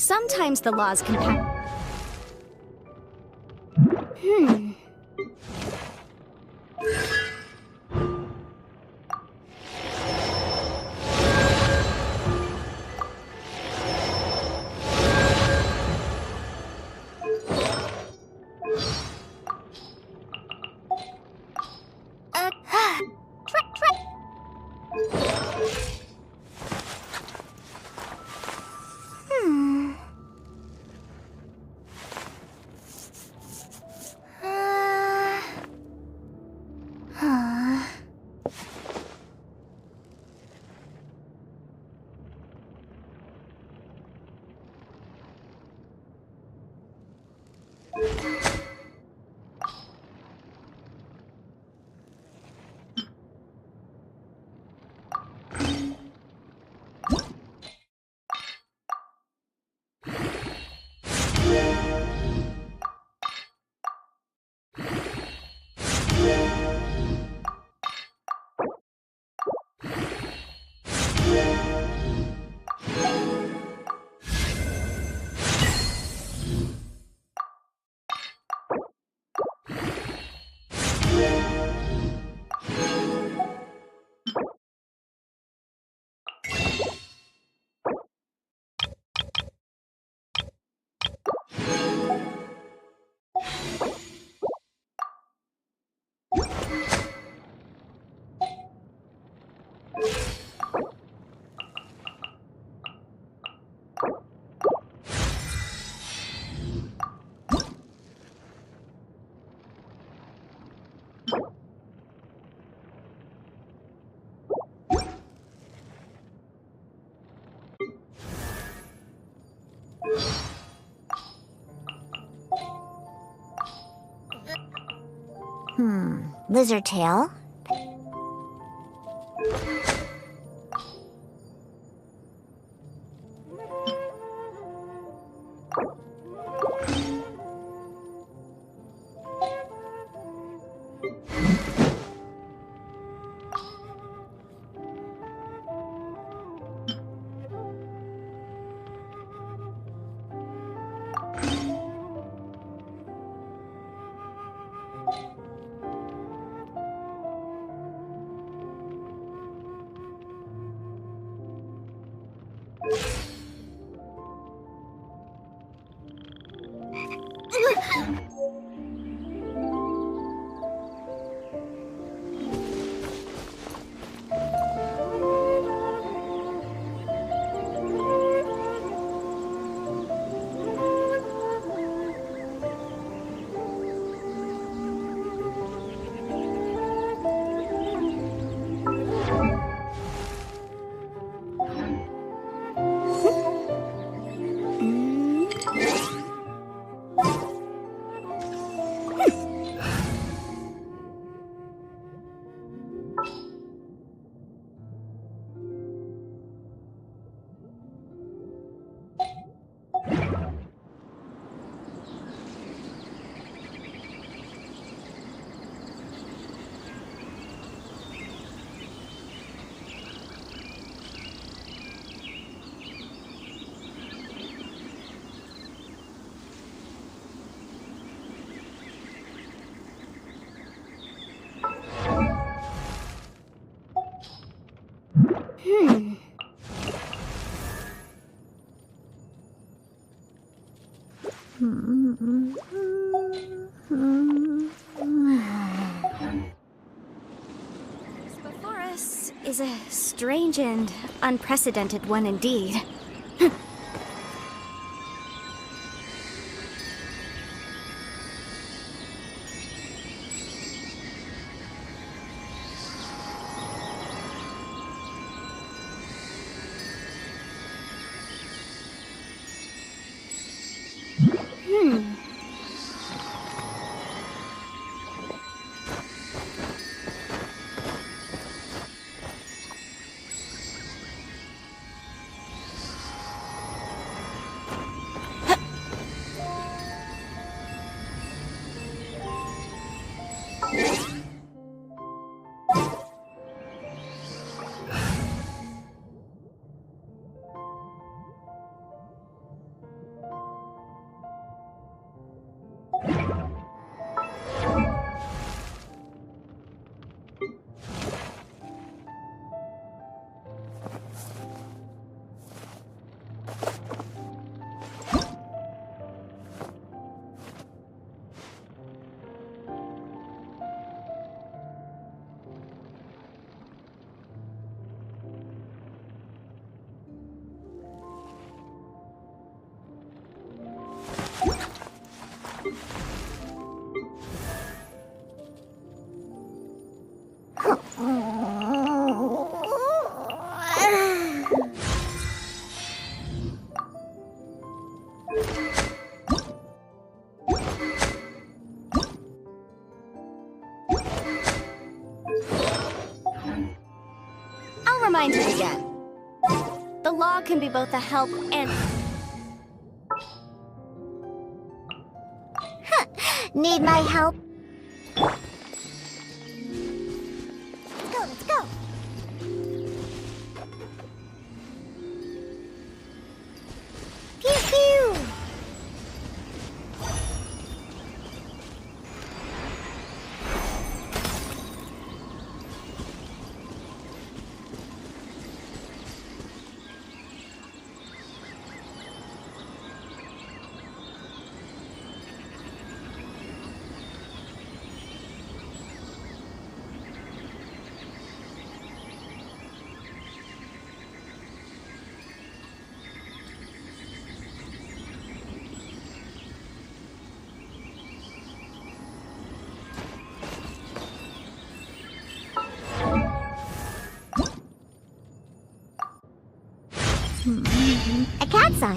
Sometimes the laws can Lizard tail? Before us is a strange and unprecedented one indeed. I'll remind you again. The log can be both a help and... Need my help? Let's go. Pew pew! A cat's eye.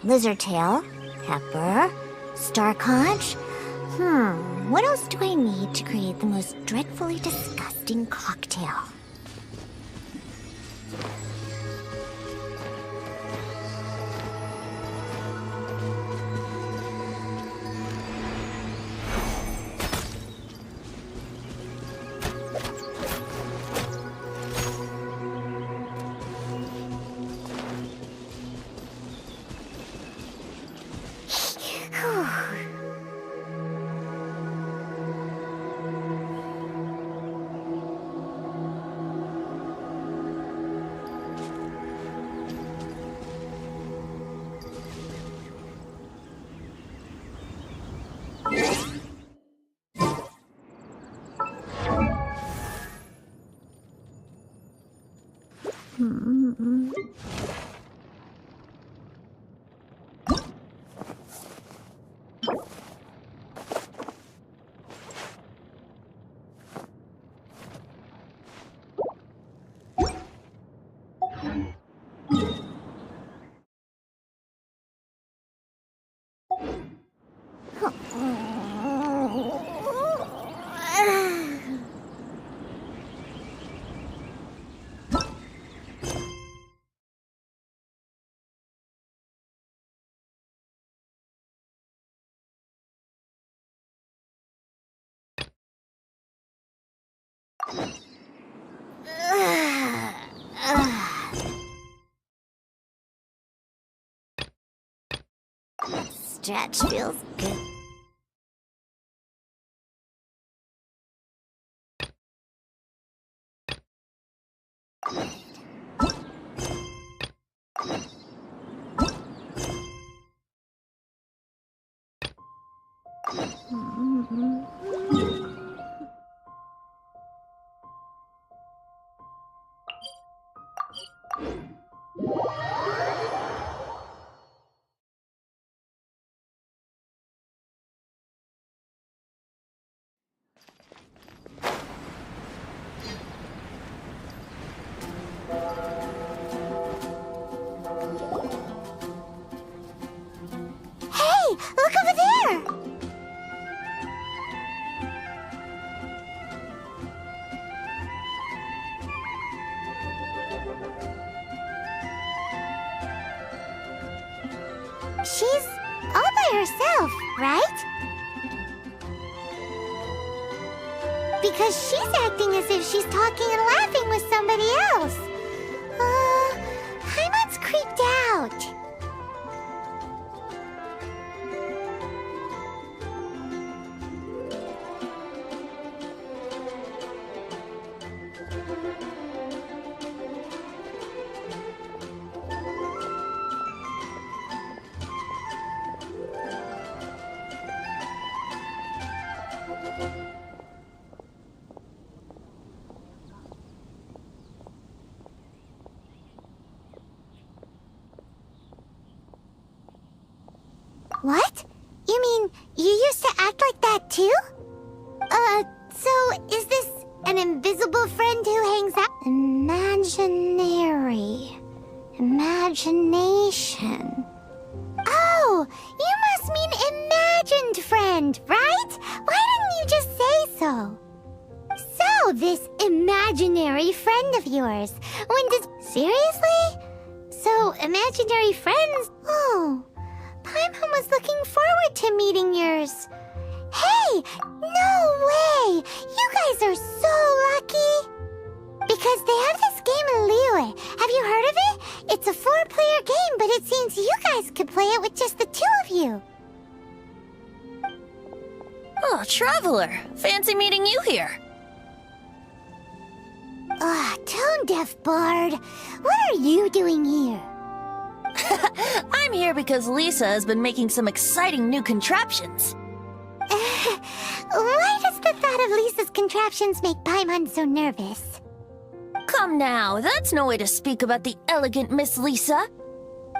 Lizard tail, pepper, star conch. What else do I need to create the most dreadfully disgusting cocktail? Stretch feels good. Hey, look over there! because she's acting as if she's talking and laughing with somebody else. Paimon's creeped out. What? You mean you used to act like that too? So is this an invisible friend who hangs out? Imaginary. Imagination. Oh, you must mean imagined friend, right? Why didn't you just say so? So, this imaginary friend of yours, Seriously? So, imaginary friends? Oh, Paimon was looking forward to meeting yours. Hey, no way! You guys are so lucky! Because they have this game in Liyue. Have you heard of it? It's a 4-player game, but it seems you guys could play it with just the 2 of you. Oh, Traveler! Fancy meeting you here. Tone-deaf bard. What are you doing here? I'm here because Lisa has been making some exciting new contraptions. Why does the thought of Lisa's contraptions make Paimon so nervous? Come now, that's no way to speak about the elegant Miss Lisa.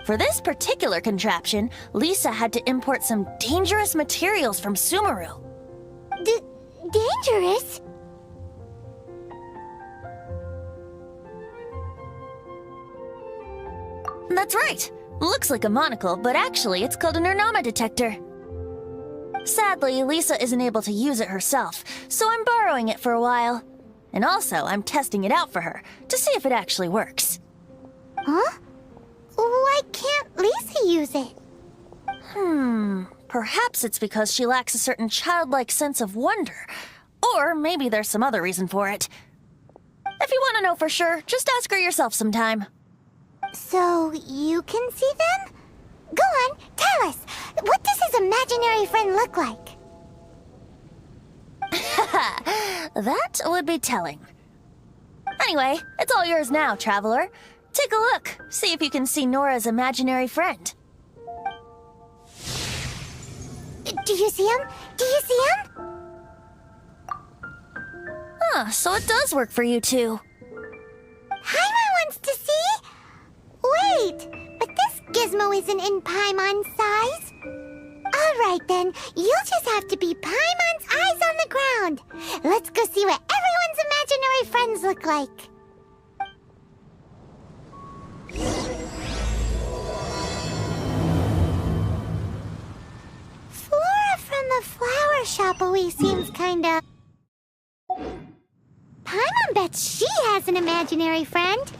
For this particular contraption, Lisa had to import some dangerous materials from Sumeru. Dangerous? That's right. Looks like a monocle, but actually it's called an Ernama detector. Sadly, Lisa isn't able to use it herself, so I'm borrowing it for a while. And also, I'm testing it out for her, to see if it actually works. Huh? Why can't Lisa use it? Perhaps it's because she lacks a certain childlike sense of wonder. Or maybe there's some other reason for it. If you want to know for sure, just ask her yourself sometime. So, you can see them? Go on, tell us. What does his imaginary friend look like? That would be telling. Anyway, it's all yours now, Traveler. Take a look. See if you can see Nora's imaginary friend. Do you see him? Do you see him? So it does work for you two. Paimon wants to see? Wait, but this gizmo isn't in Paimon's size. Alright then, you'll just have to be Paimon's eyes on the ground. Let's go see what everyone's imaginary friends look like. Flora from the flower shop always seems kinda... Paimon bets she has an imaginary friend.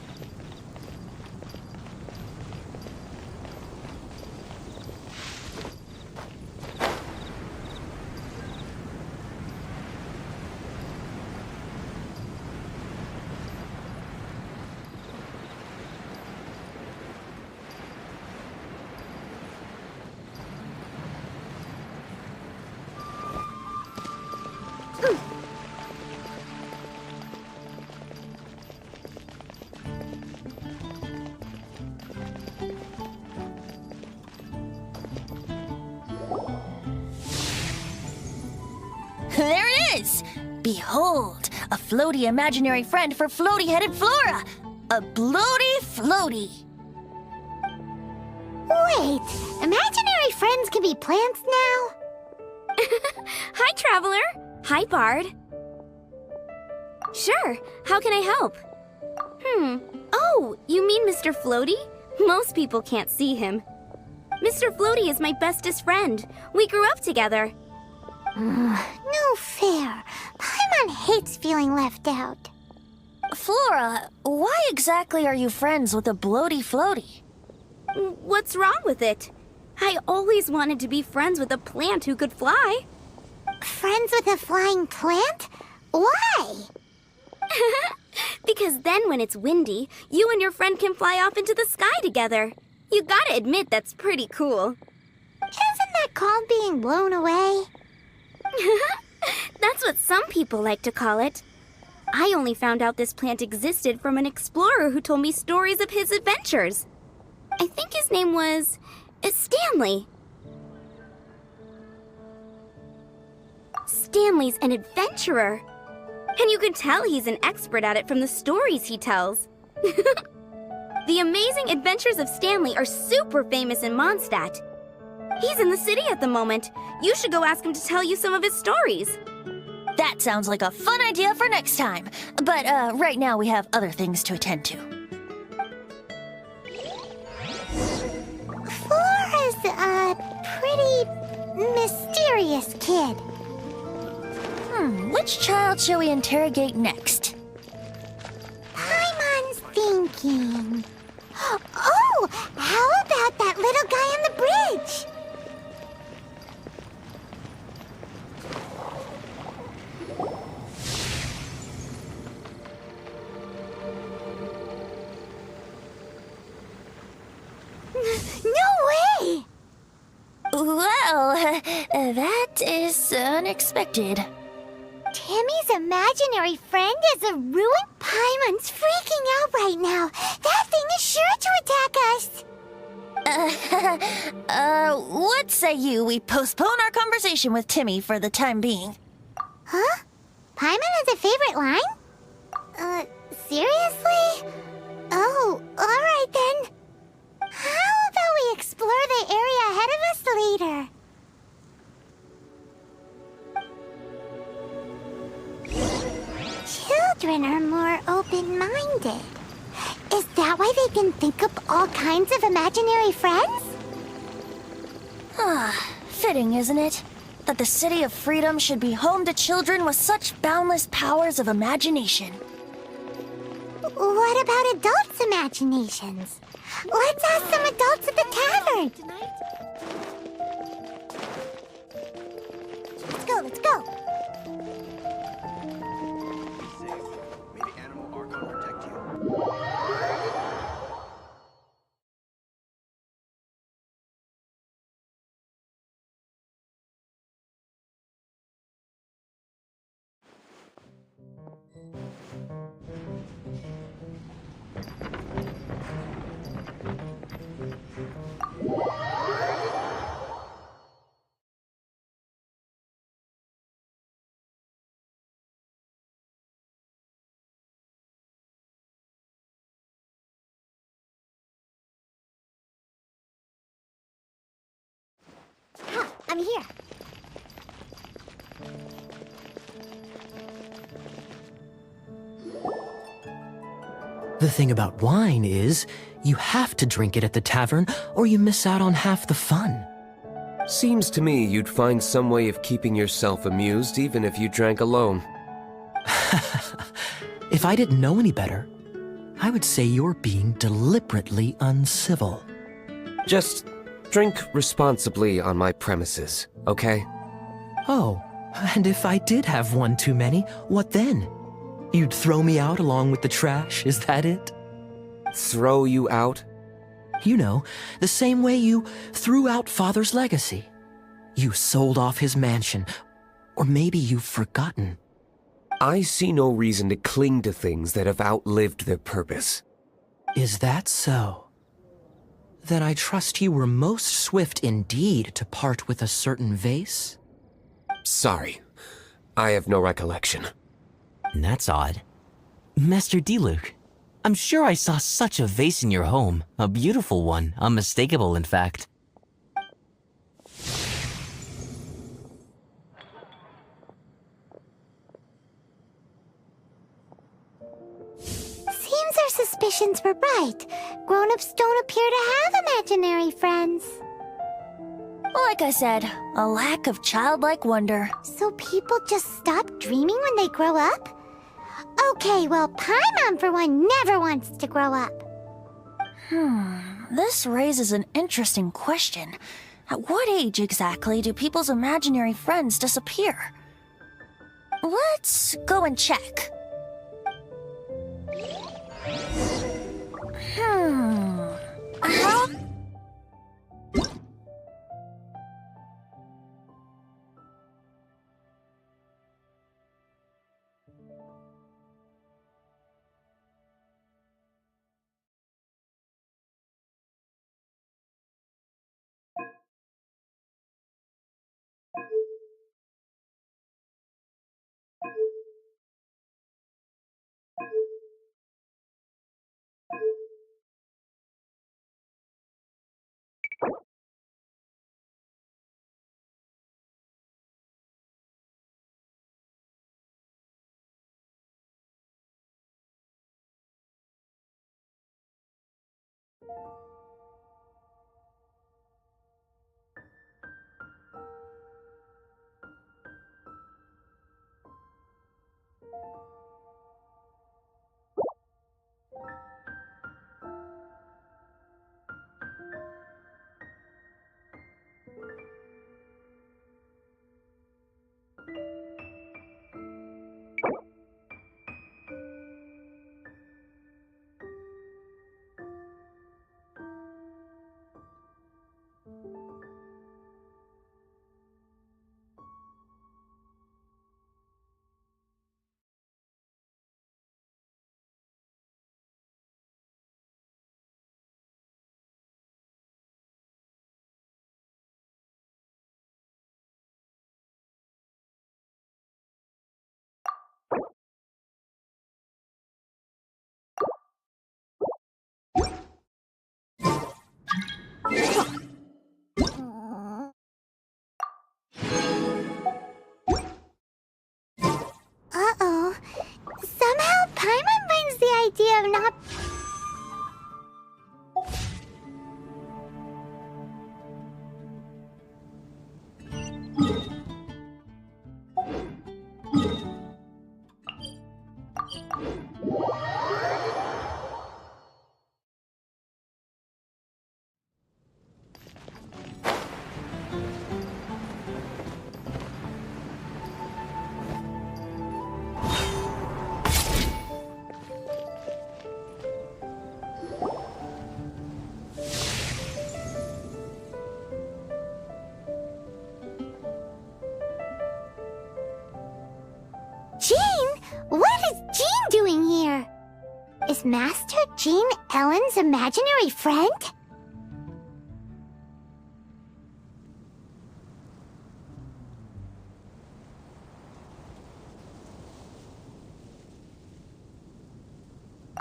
There it is! Behold, a floaty imaginary friend for floaty-headed Flora! A bloaty floaty! Wait, imaginary friends can be plants now? Hi, Traveler. Hi, Bard. Sure, how can I help? Oh, you mean Mr. Floaty? Most people can't see him. Mr. Floaty is my bestest friend. We grew up together. No fair. Paimon hates feeling left out. Flora, why exactly are you friends with a bloaty floaty? What's wrong with it? I always wanted to be friends with a plant who could fly. Friends with a flying plant? Why? Because then when it's windy, you and your friend can fly off into the sky together. You gotta admit that's pretty cool. Isn't that called being blown away? That's what some people like to call it. I only found out this plant existed from an explorer who told me stories of his adventures. I think his name was Stanley. Stanley's an adventurer. And you can tell he's an expert at it from the stories he tells. The amazing adventures of Stanley are super famous in Mondstadt. He's in the city at the moment. You should go ask him to tell you some of his stories. That sounds like a fun idea for next time. But right now we have other things to attend to. Flora's a pretty mysterious kid. Which child shall we interrogate next? Paimon's thinking. Oh, how about that little guy on the bridge? No way! Well, that is unexpected. Timmy's imaginary friend is a ruined. Paimon's freaking out right now. That thing is sure to attack us. What say you we postpone our conversation with Timmy for the time being? Huh? Paimon has a favorite line? Seriously? Oh, alright then. How about we explore the area ahead of us later? Children are more open-minded. Is that why they can think up all kinds of imaginary friends? Fitting, isn't it? That the City of Freedom should be home to children with such boundless powers of imagination. What about adults' imaginations? Let's ask some adults at the tavern. Let's go, let's go. May the animal archon protect you. I'm here. The thing about wine is, you have to drink it at the tavern or you miss out on half the fun. Seems to me you'd find some way of keeping yourself amused even if you drank alone. If I didn't know any better, I would say you're being deliberately uncivil. Just drink responsibly on my premises, okay? Oh, and if I did have one too many, what then? You'd throw me out along with the trash, is that it? Throw you out? You know, the same way you threw out Father's legacy. You sold off his mansion, or maybe you've forgotten. I see no reason to cling to things that have outlived their purpose. Is that so? Then I trust you were most swift indeed to part with a certain vase? Sorry, I have no recollection. That's odd. Master Diluc, I'm sure I saw such a vase in your home. A beautiful one, unmistakable in fact. Seems our suspicions were right. Grown-ups don't appear to have imaginary friends. Like I said, a lack of childlike wonder. So people just stop dreaming when they grow up? Okay, well, Paimon, for one, never wants to grow up. This raises an interesting question. At what age exactly do people's imaginary friends disappear? Let's go and check. How? Uh-oh. Somehow Paimon brings the idea of not... Jean? What is Jean doing here? Is Master Jean Ellen's imaginary friend?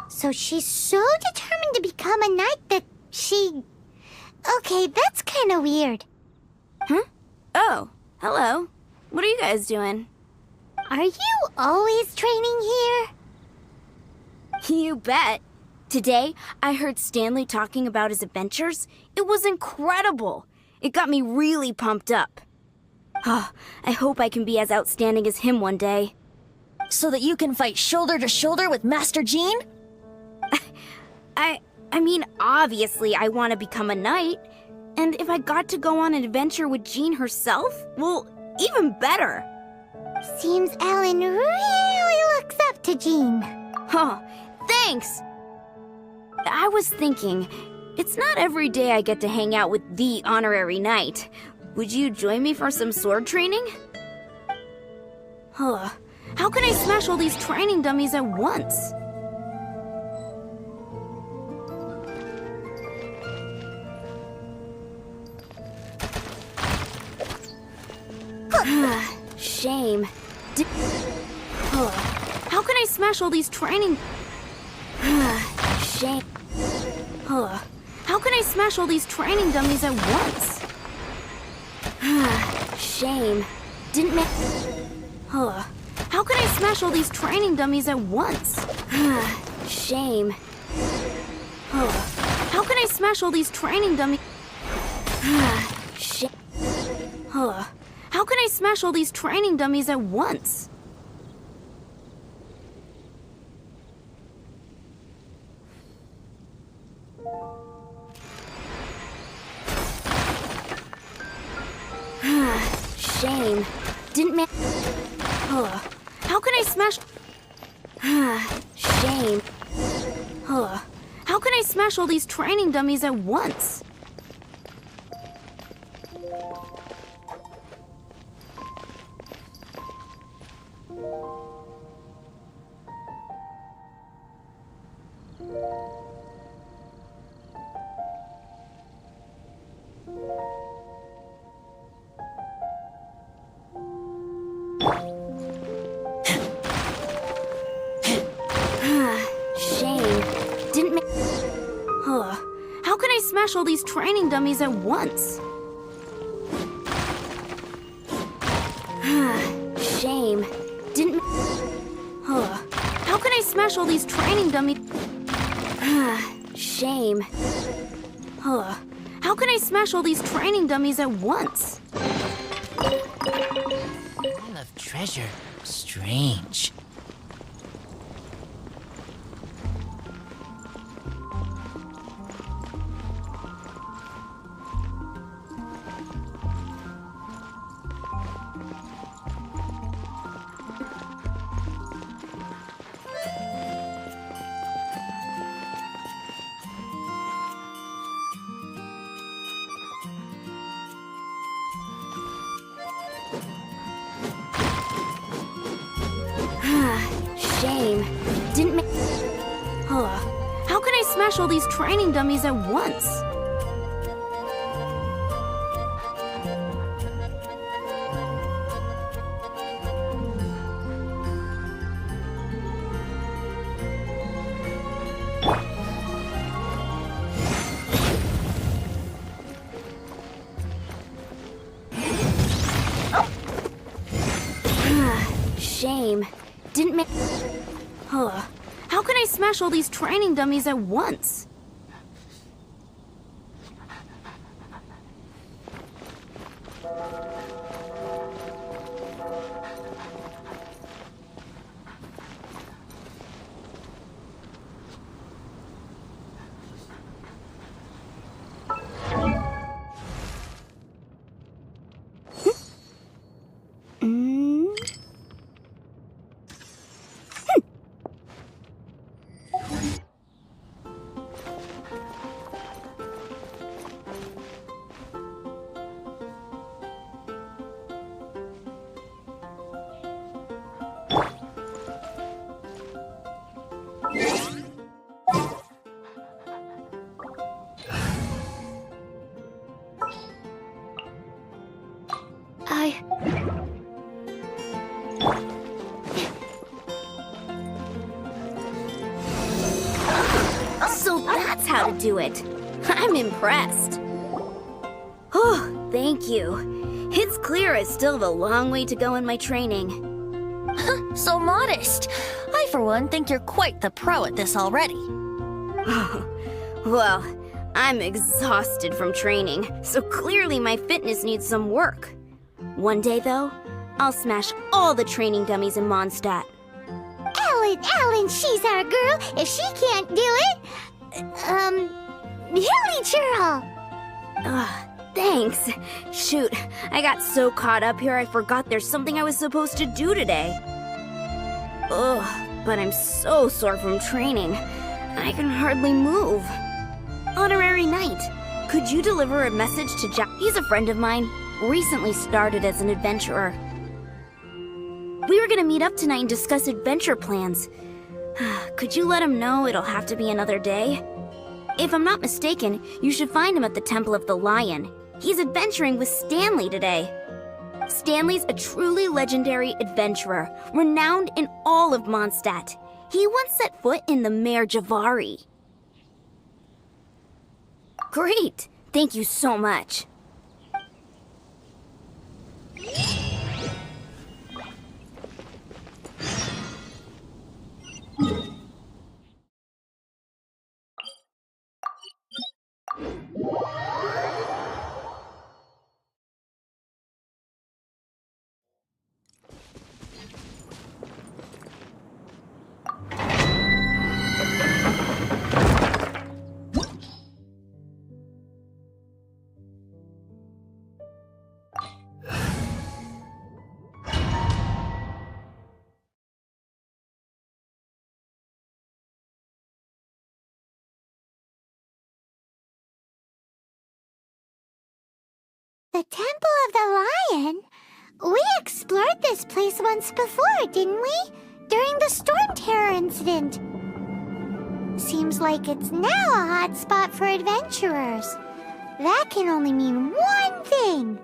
So she's so determined to become a knight that she... Okay, that's kind of weird. Huh? Oh, hello. What are you guys doing? Are you always training here? You bet. Today, I heard Stanley talking about his adventures. It was incredible. It got me really pumped up. Oh, I hope I can be as outstanding as him one day. So that you can fight shoulder to shoulder with Master Jean? I mean, obviously I want to become a knight. And if I got to go on an adventure with Jean herself, well, even better. Seems Ellen really looks up to Jean. Huh, thanks! I was thinking, it's not every day I get to hang out with the honorary knight. Would you join me for some sword training? Huh, how can I smash all these training dummies at once? Shame. How can I smash all these training... Shame. How can I smash all these training dummies at once? Shame. Didn't make... How can I smash all these training dummies at once? Shame. How can I smash all these training dummies... Shame. How can I smash all these training dummies at once? Shame. Didn't How can I smash... Shame. How can I smash all these training dummies at once? Shame. Didn't make... How can I smash all these training dummies at once? Shame. Didn't... How can I smash all these training dummies... Shame. How can I smash all these training dummies at once? Pile of treasure. Strange. Shame. Didn't make... How can I smash all these training dummies at once? Shame. Didn't make... How can I smash all these training dummies at once? So that's how to do it. I'm impressed. Oh, thank you. It's clear I still have a long way to go in my training. So modest. I, for one, think you're quite the pro at this already. Well, I'm exhausted from training, so clearly my fitness needs some work. One day, though, I'll smash all the training dummies in Mondstadt. Ellen, she's our girl. If she can't do it, Hilly Churl. Thanks. Shoot, I got so caught up here I forgot there's something I was supposed to do today. Ugh, but I'm so sore from training. I can hardly move. Honorary Knight, could you deliver a message to Jack? He's a friend of mine, recently started as an adventurer. We were gonna meet up tonight and discuss adventure plans. Could you let him know it'll have to be another day? If I'm not mistaken, you should find him at the Temple of the Lion. He's adventuring with Stanley today. Stanley's a truly legendary adventurer, renowned in all of Mondstadt. He once set foot in the Mare Javari. Great! Thank you so much. The Temple of the Lion? We explored this place once before, didn't we? During the Storm Terror incident. Seems like it's now a hot spot for adventurers. That can only mean one thing.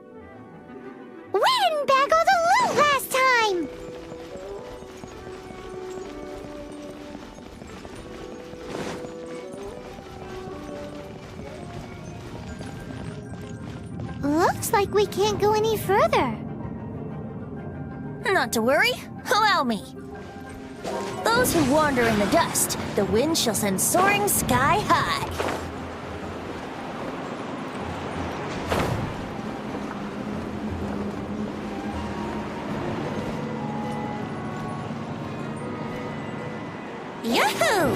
We didn't bag all the loot last time! Looks like we can't go any further. Not to worry. Allow me. Those who wander in the dust, the wind shall send soaring sky high. Yahoo!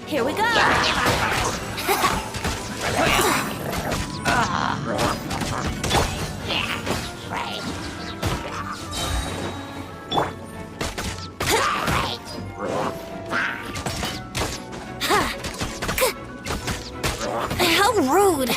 Here we go! How rude!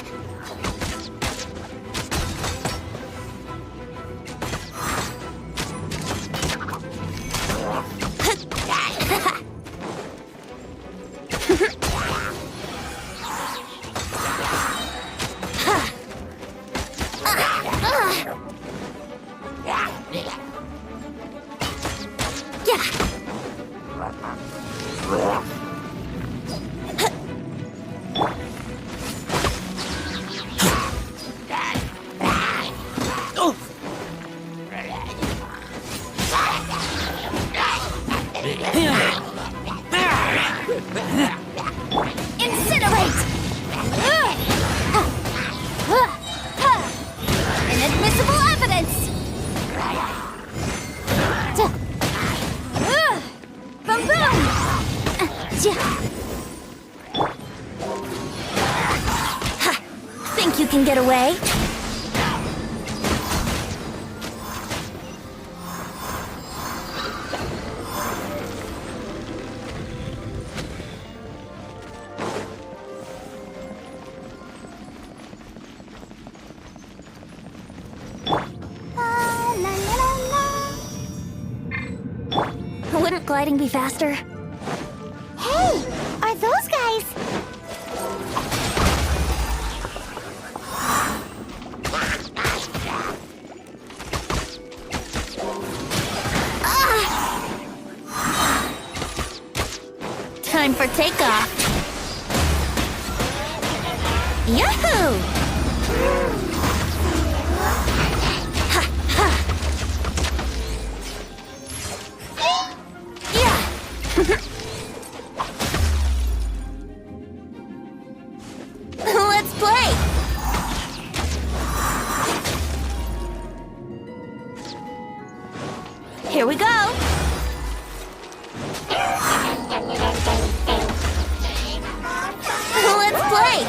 Incinerate! Inadmissible evidence! Boom boom! Think you can get away? Wouldn't gliding be faster? Hey, are those guys? Time for takeoff. Yahoo! Let's play! Here we go! Let's play!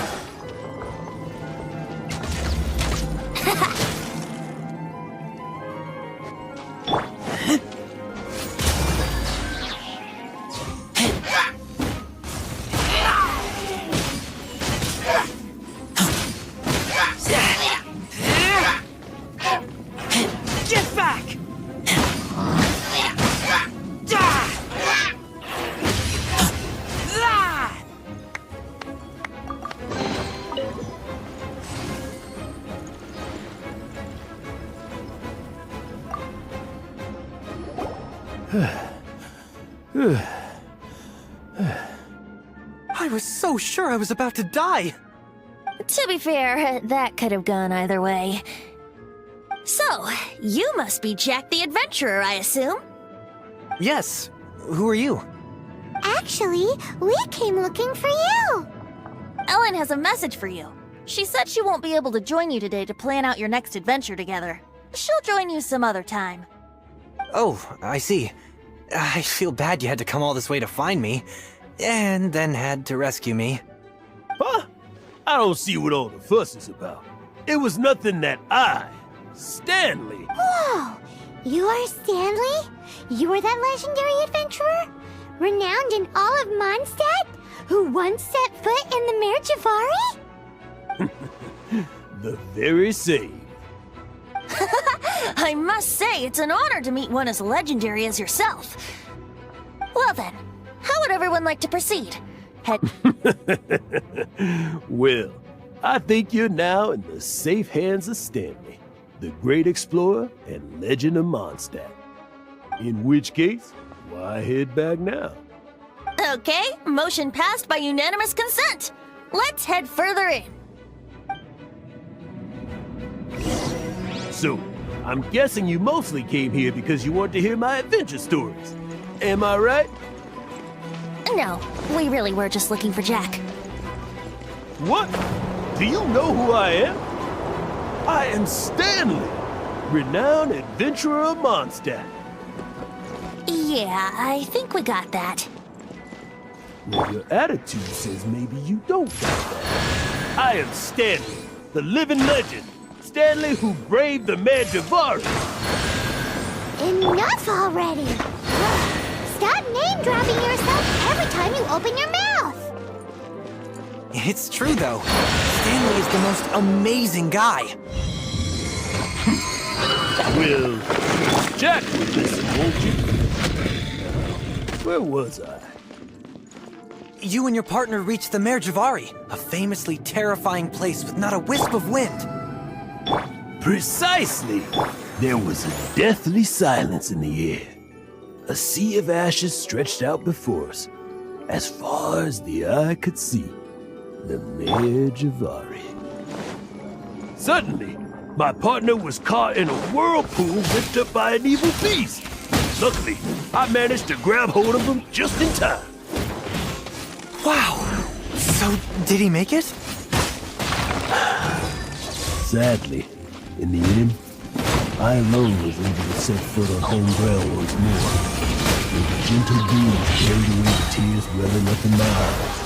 I was so sure I was about to die. To be fair, that could have gone either way. So, you must be Jack the Adventurer, I assume? Yes. Who are you? Actually, we came looking for you. Ellen has a message for you. She said she won't be able to join you today to plan out your next adventure together. She'll join you some other time. Oh, I see. I feel bad you had to come all this way to find me, and then had to rescue me. Huh? I don't see what all the fuss is about. It was nothing that Stanley. Whoa! You are Stanley? You are that legendary adventurer? Renowned in all of Mondstadt? Who once set foot in the Mare Javari? The very same. I must say, it's an honor to meet one as legendary as yourself. Well then, how would everyone like to proceed? Well, I think you're now in the safe hands of Stanley, the great explorer and legend of Mondstadt. In which case, why head back now? Okay, motion passed by unanimous consent. Let's head further in. So, I'm guessing you mostly came here because you want to hear my adventure stories. Am I right? No, we really were just looking for Jack. What? Do you know who I am? I am Stanley, renowned adventurer of Mondstadt. Yeah, I think we got that. Well, your attitude says maybe you don't got that. I am Stanley, the living legend. Stanley who braved the Mare Javari. Enough already! Stop name-dropping yourself every time you open your mouth! It's true, though. Stanley is the most amazing guy. Well, Jack will listen, won't you? Where was I? You and your partner reached the Mare Javari, a famously terrifying place with not a wisp of wind. Precisely! There was a deathly silence in the air. A sea of ashes stretched out before us, as far as the eye could see. The Mare Javari. Suddenly, my partner was caught in a whirlpool whipped up by an evil beast. Luckily, I managed to grab hold of him just in time. Wow! So, did he make it? Sadly, in the end, I alone was able to set foot on home ground once more. The gentle breeze carried away the tears welling up in my eyes.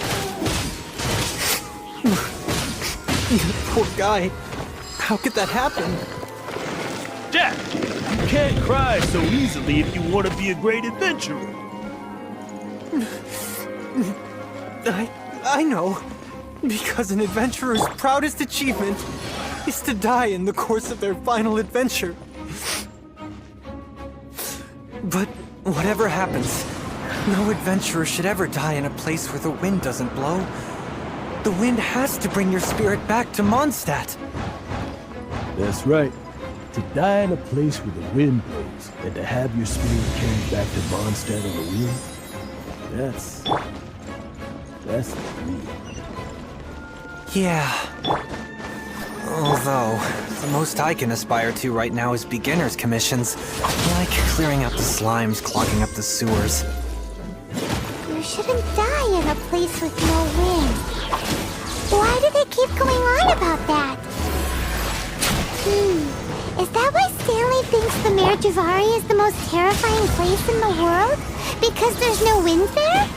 Poor guy. How could that happen? Jack, you can't cry so easily if you want to be a great adventurer. I know. Because an adventurer's proudest achievement is to die in the course of their final adventure. But whatever happens, no adventurer should ever die in a place where the wind doesn't blow. The wind has to bring your spirit back to Mondstadt. That's right. To die in a place where the wind blows, and to have your spirit carried back to Mondstadt on the wind, that's the dream. Yeah. Although, the most I can aspire to right now is beginner's commissions, like clearing out the slimes clogging up the sewers. You shouldn't die in a place with no wind. Why do they keep going on about that? Is that why Stanley thinks the Mare Javari is the most terrifying place in the world? Because there's no wind there?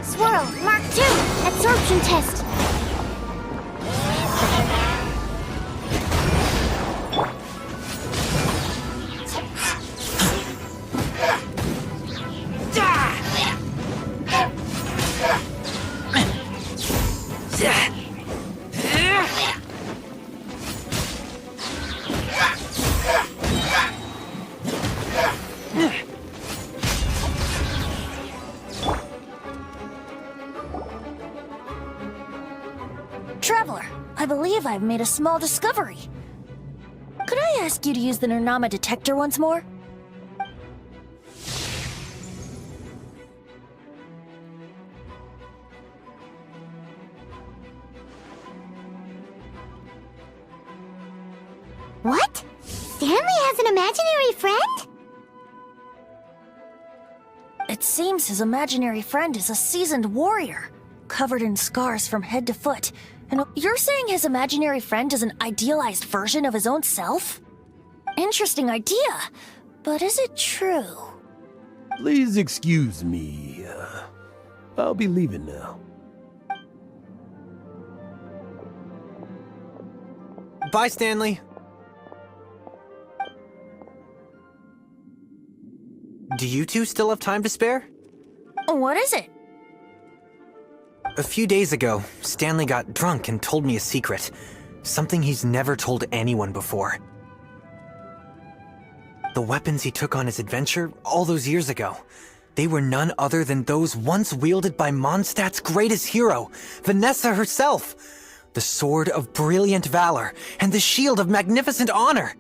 Swirl, Mark 2, absorption test. I've made a small discovery. Could I ask you to use the Nernama detector once more? What? Stanley has an imaginary friend? It seems his imaginary friend is a seasoned warrior, covered in scars from head to foot. And you're saying his imaginary friend is an idealized version of his own self? Interesting idea, but is it true? Please excuse me. I'll be leaving now. Bye, Stanley. Do you two still have time to spare? What is it? A few days ago, Stanley got drunk and told me a secret. Something he's never told anyone before. The weapons he took on his adventure all those years ago, they were none other than those once wielded by Mondstadt's greatest hero, Vanessa herself. The Sword of Brilliant Valor and the Shield of Magnificent Honor.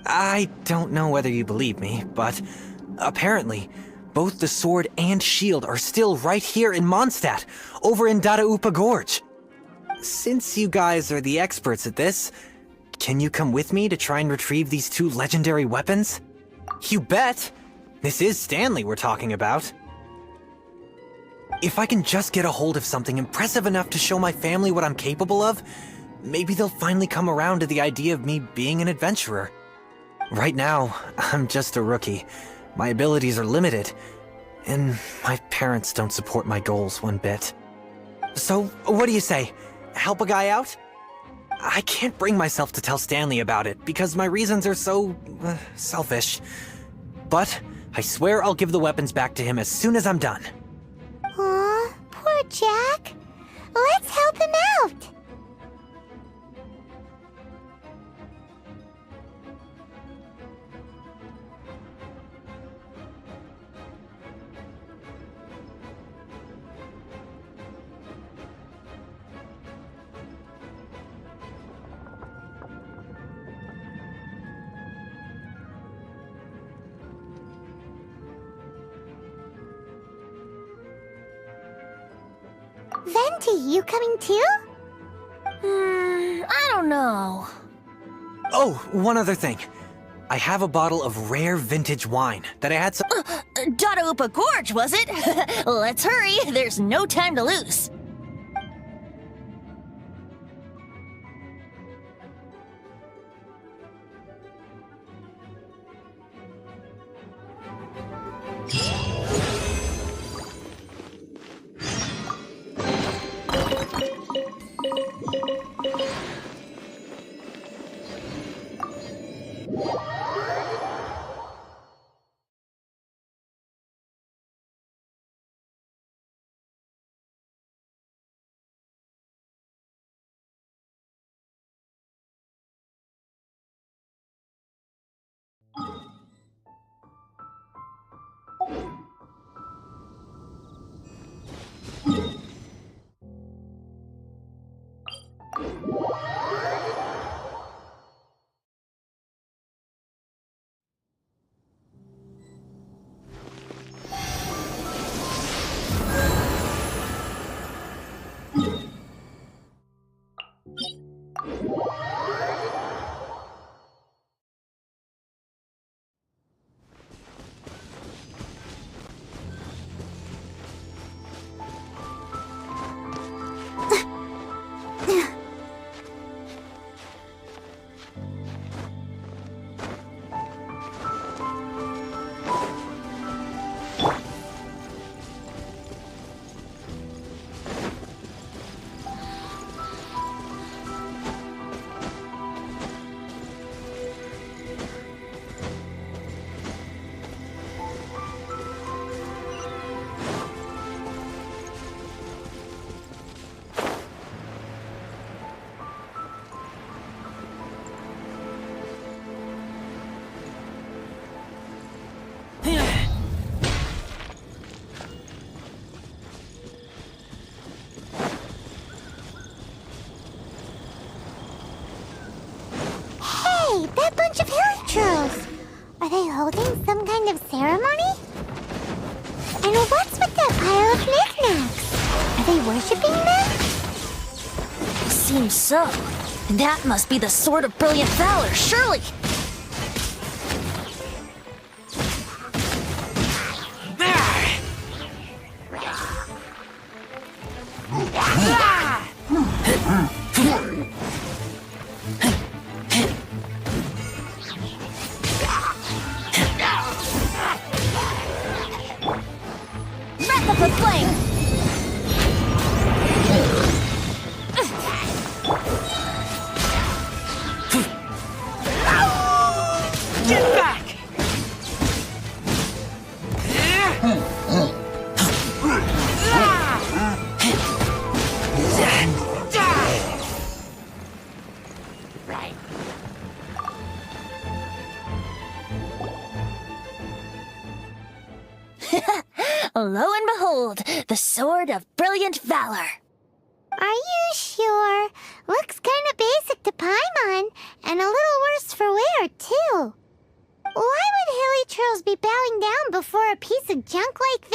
I don't know whether you believe me, but apparently, both the sword and shield are still right here in Mondstadt, over in Dadaupa Gorge. Since you guys are the experts at this, can you come with me to try and retrieve these two legendary weapons? You bet! This is Stanley we're talking about. If I can just get a hold of something impressive enough to show my family what I'm capable of, maybe they'll finally come around to the idea of me being an adventurer. Right now, I'm just a rookie. My abilities are limited, and my parents don't support my goals one bit. So, what do you say? Help a guy out? I can't bring myself to tell Stanley about it because my reasons are so selfish. But I swear I'll give the weapons back to him as soon as I'm done. Aw, poor Jack. Let's help him out. Venti, you coming too? I don't know. Oh, one other thing. I have a bottle of rare vintage wine that I had some— Dadaupa Gorge, was it? Let's hurry, there's no time to lose. Are they holding some kind of ceremony? And what's with that pile of knickknacks? Are they worshipping them? Seems so. That must be the Sword of Brilliant Valor, surely! Wrap up the flame! Get back! Lo and behold, the Sword of Brilliant Valor. Are you sure? Looks kinda basic to Paimon, and a little worse for wear, too. Why would Hilly be bowing down before a piece of junk like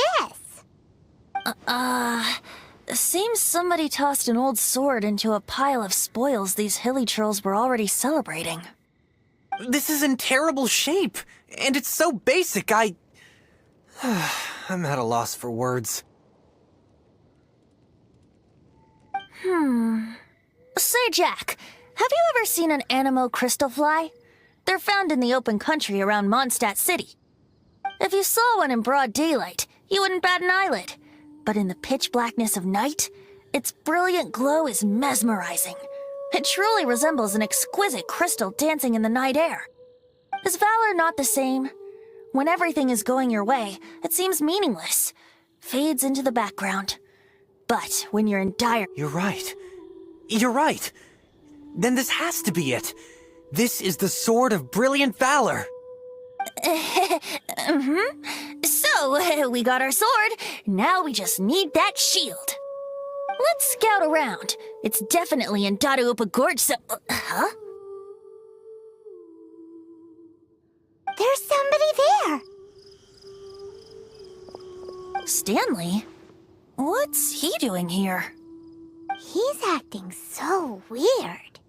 this? Seems somebody tossed an old sword into a pile of spoils these hilly trolls were already celebrating. This is in terrible shape, and it's so basic, I'm at a loss for words. Say, Jack, have you ever seen an Anemo crystal fly? They're found in the open country around Mondstadt City. If you saw one in broad daylight, you wouldn't bat an eyelid. But in the pitch blackness of night, its brilliant glow is mesmerizing. It truly resembles an exquisite crystal dancing in the night air. Is valor not the same? When everything is going your way, it seems meaningless, fades into the background. But when you're in dire... You're right. You're right. Then this has to be it. This is the Sword of Brilliant Valor. So, we got our sword. Now we just need that shield. Let's scout around. It's definitely in Dadaupa Gorge, so... Huh? There's somebody there. Stanley? What's he doing here? He's acting so weird.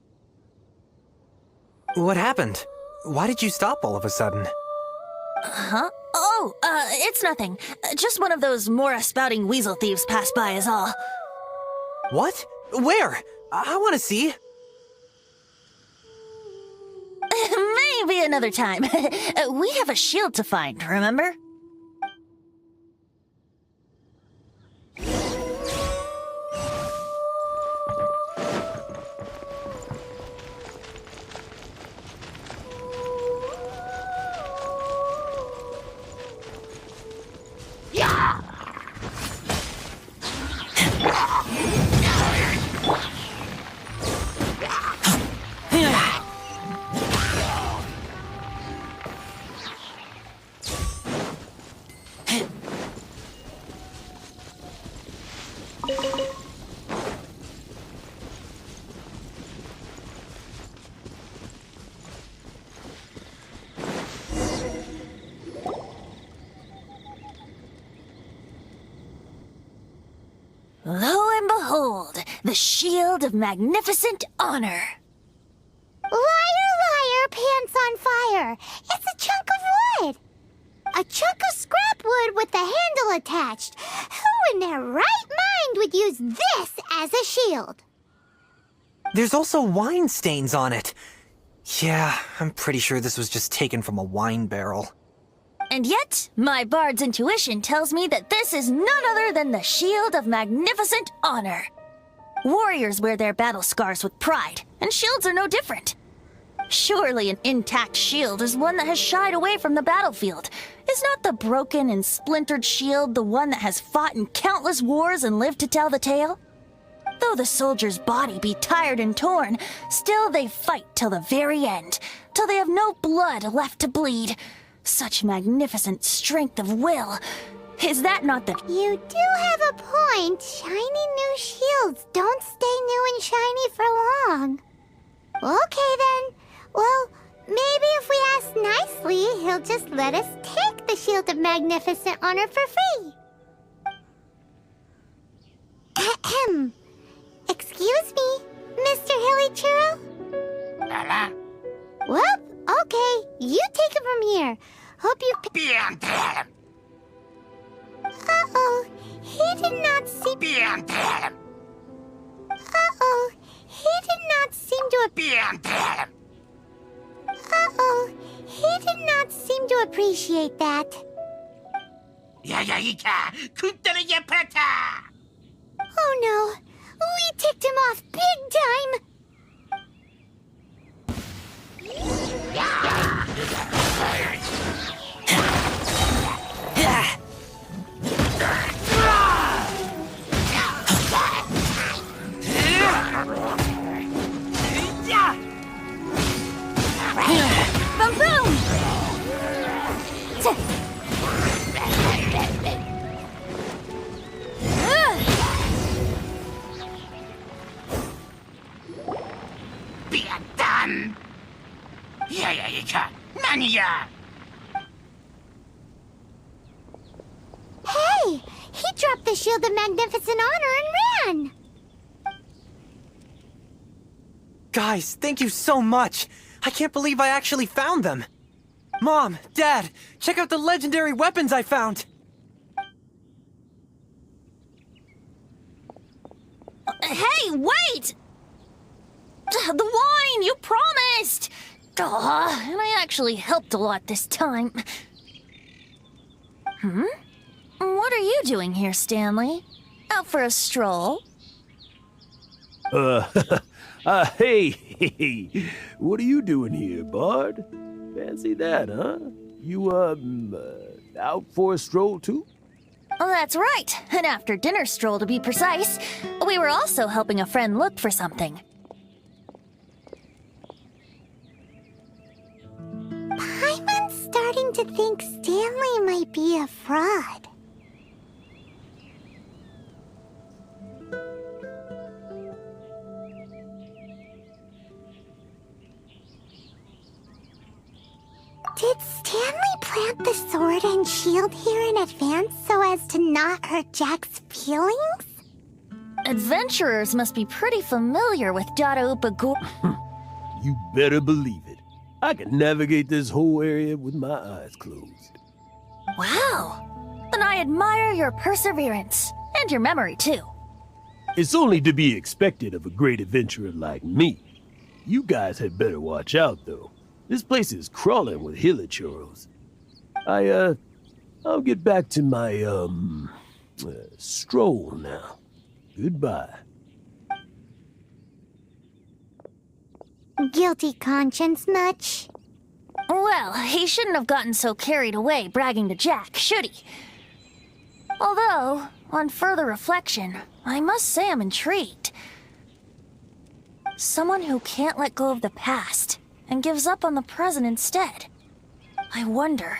What happened? Why did you stop all of a sudden? Huh? Oh, it's nothing. Just one of those Mora-spouting weasel thieves passed by is all. What? Where? I want to see. Maybe another time. We have a shield to find, remember? Lo and behold, the shield of magnificent honor. Liar, liar, pants on fire. It's a chunk of wood. A chunk of scrap wood with the handle attached. Who in their right mind would use this as a shield? There's also wine stains on it. Yeah, I'm pretty sure this was just taken from a wine barrel. And yet, my bard's intuition tells me that this is none other than the shield of magnificent honor. Warriors wear their battle scars with pride, and shields are no different. Surely an intact shield is one that has shied away from the battlefield. Is not the broken and splintered shield the one that has fought in countless wars and lived to tell the tale? Though the soldier's body be tired and torn, still they fight till the very end, till they have no blood left to bleed. Such magnificent strength of will. Is that not the... You do have a point. Shiny new shields don't stay new and shiny for long. Okay then. Well, maybe if we ask nicely, he'll just let us take the Shield of Magnificent Honor for free. Ahem. Excuse me, Mr. Hilly Churro? Well, okay. You take it from here. Hope you... Uh-oh. He did not seem... Uh-oh. He did not seem to... Uh-oh. He did not seem to appreciate that. Oh no. We ticked him off big time. Boom boom! Hey! He dropped the Shield of Magnificent Honor and ran! Guys, thank you so much! I can't believe I actually found them! Mom, Dad, check out the legendary weapons I found! Hey, wait! The wine, you promised! Aw, and I actually helped a lot this time. What are you doing here, Stanley? Out for a stroll? Hey, what are you doing here, Bard? Fancy that, huh? You, out for a stroll too? Oh, that's right. An after-dinner stroll, to be precise. We were also helping a friend look for something. Paimon's starting to think Stanley might be a fraud. Did Stanley plant the sword and shield here in advance so as to not hurt Jack's feelings? Adventurers must be pretty familiar with Dada Upagor. You better believe it. I can navigate this whole area with my eyes closed. Wow. Then I admire your perseverance. And your memory, too. It's only to be expected of a great adventurer like me. You guys had better watch out, though. This place is crawling with hilichurros. I'll get back to my, stroll now. Goodbye. Guilty conscience much? Well, he shouldn't have gotten so carried away bragging to Jack, should he? Although, on further reflection, I must say I'm intrigued. Someone who can't let go of the past and gives up on the present instead. I wonder,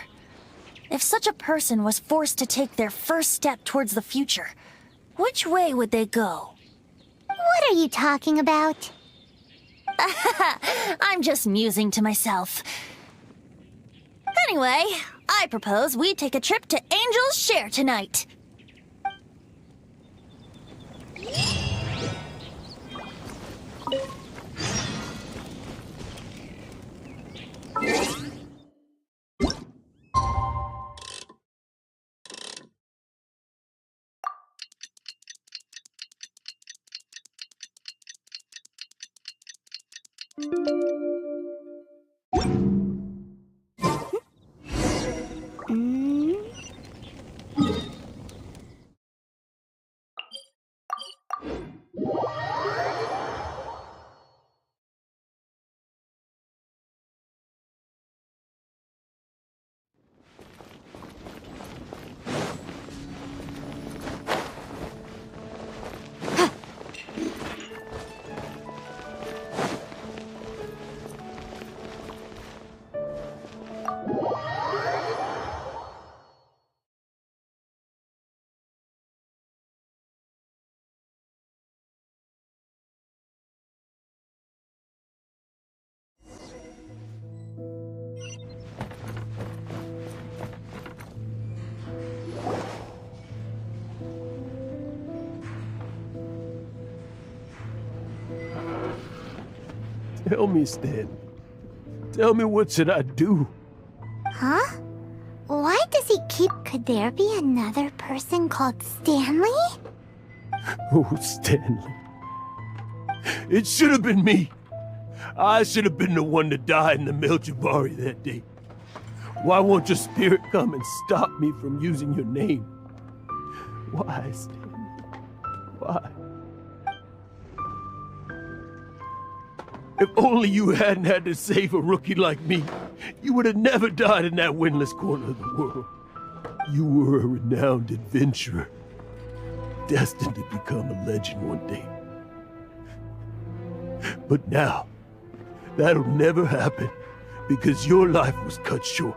if such a person was forced to take their first step towards the future, which way would they go? What are you talking about? I'm just musing to myself. Anyway, I propose we take a trip to Angel's Share tonight. Tell me, Stanley. Tell me, what should I do? Huh? Why does he keep... Could there be another person called Stanley? Oh, Stanley. It should have been me. I should have been the one to die in the Melchivari that day. Why won't your spirit come and stop me from using your name? Why, Stanley? Why? If only you hadn't had to save a rookie like me, you would have never died in that windless corner of the world. You were a renowned adventurer, destined to become a legend one day. But now, that'll never happen because your life was cut short.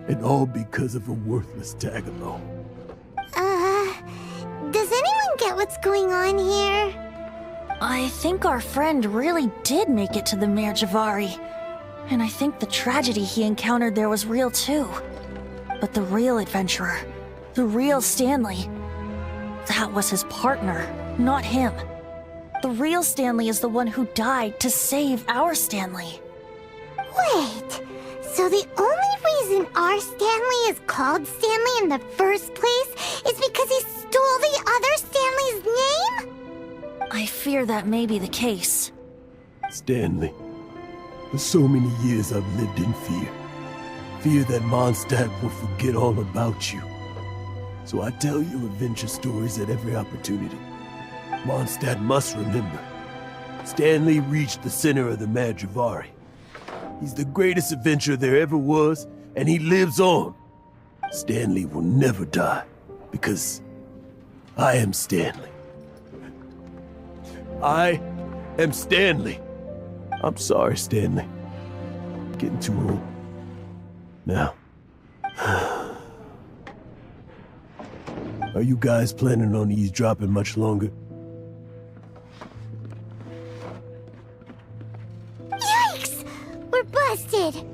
And all because of a worthless tag-along. Does anyone get what's going on here? I think our friend really did make it to the Merjavari. And I think the tragedy he encountered there was real too. But the real adventurer, the real Stanley, that was his partner, not him. The real Stanley is the one who died to save our Stanley. Wait, so the only reason our Stanley is called Stanley in the first place is because he stole the other Stanley's name? I fear that may be the case. Stanley, for so many years I've lived in fear. Fear that Mondstadt will forget all about you. So I tell you adventure stories at every opportunity. Mondstadt must remember. Stanley reached the center of the Madrivari. He's the greatest adventurer there ever was, and he lives on. Stanley will never die, because I am Stanley. I am Stanley. I'm sorry, Stanley. I'm getting too old. Now. Are you guys planning on eavesdropping much longer? Yikes! We're busted!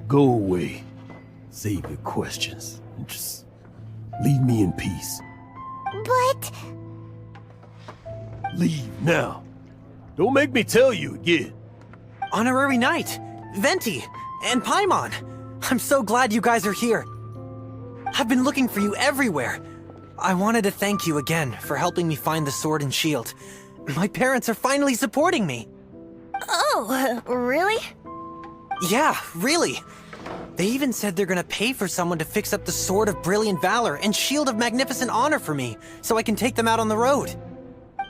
Go away. Save your questions. And just leave me in peace. But... Leave now. Don't make me tell you again. Honorary Knight, Venti, and Paimon. I'm so glad you guys are here. I've been looking for you everywhere. I wanted to thank you again for helping me find the sword and shield. My parents are finally supporting me. Oh, really? Yeah, really. They even said they're gonna pay for someone to fix up the Sword of Brilliant Valor and Shield of Magnificent Honor for me, so I can take them out on the road.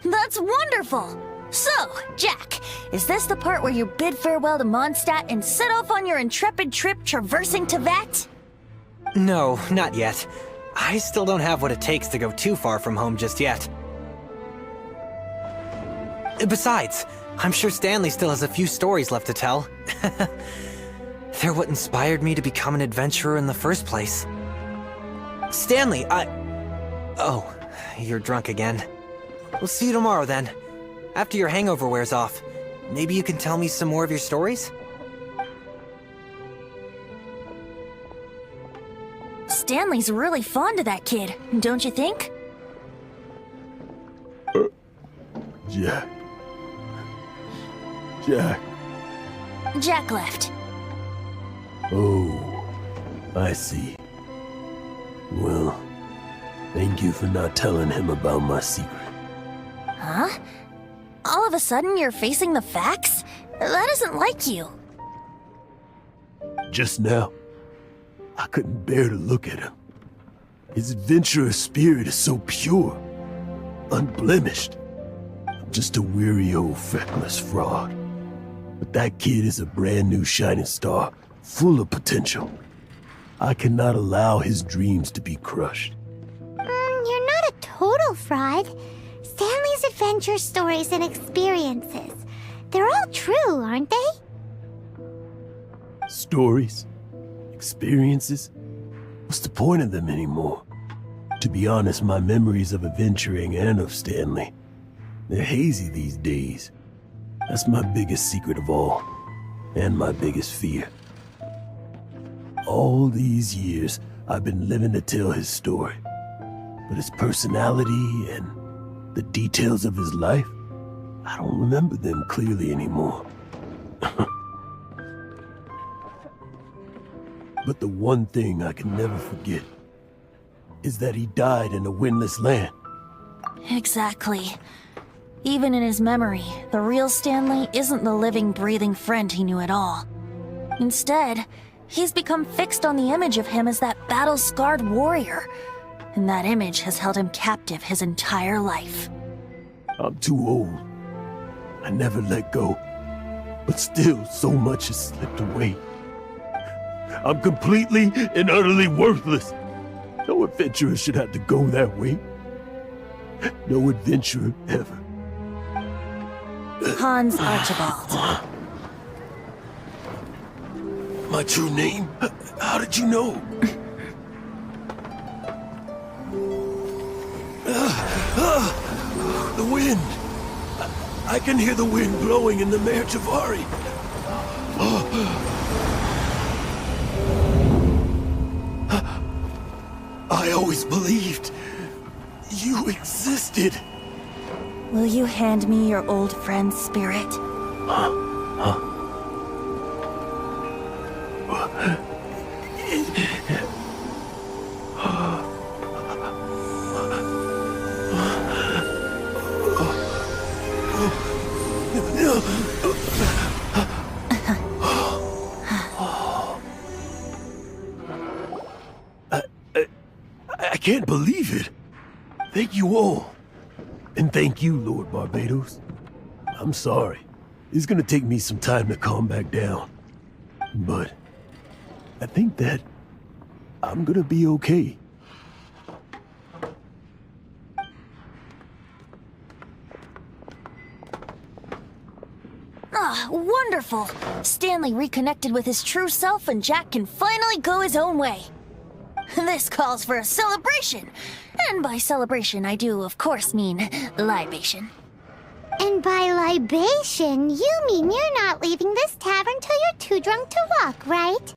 That's wonderful! So, Jack, is this the part where you bid farewell to Mondstadt and set off on your intrepid trip traversing Teyvat? No, not yet. I still don't have what it takes to go too far from home just yet. Besides, I'm sure Stanley still has a few stories left to tell. They're what inspired me to become an adventurer in the first place. Stanley, Oh, you're drunk again. We'll see you tomorrow then. After your hangover wears off. Maybe you can tell me some more of your stories? Stanley's really fond of that kid, don't you think? Jack. Jack. Jack left. Oh, I see. Well, thank you for not telling him about my secret. Huh? All of a sudden you're facing the facts? That isn't like you. Just now, I couldn't bear to look at him. His adventurous spirit is so pure, unblemished. I'm just a weary old feckless fraud. But that kid is a brand new shining star, full of potential. I cannot allow his dreams to be crushed. You're not a total fraud. Stanley's adventure stories and experiences. They're all true, aren't they? Stories? Experiences? What's the point of them anymore? To be honest, my memories of adventuring and of Stanley, they're hazy these days. That's my biggest secret of all, and my biggest fear. All these years, I've been living to tell his story. But his personality and the details of his life, I don't remember them clearly anymore. But the one thing I can never forget is that he died in a windless land. Exactly. Even in his memory, the real Stanley isn't the living, breathing friend he knew at all. Instead, he's become fixed on the image of him as that battle-scarred warrior. And that image has held him captive his entire life. I'm too old. I never let go. But still, so much has slipped away. I'm completely and utterly worthless. No adventurer should have to go that way. No adventurer ever. Hans Archibald. My true name? How did you know? The wind. I can hear the wind blowing in the Mare Javari. I always believed you existed. Will you hand me your old friend's spirit? I can't believe it. Thank you all. And thank you, Lord Barbados. I'm sorry. It's gonna take me some time to calm back down. But I think that I'm gonna be okay. Ah, wonderful! Stanley reconnected with his true self and Jack can finally go his own way. This calls for a celebration. And by celebration, I do, of course, mean libation. And by libation, you mean you're not leaving this tavern till you're too drunk to walk, right?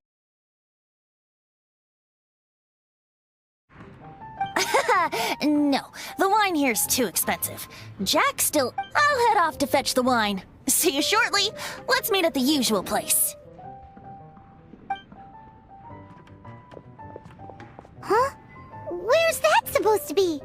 No, the wine here's too expensive. Jack still... I'll head off to fetch the wine. See you shortly. Let's meet at the usual place. Huh? Where's that supposed to be?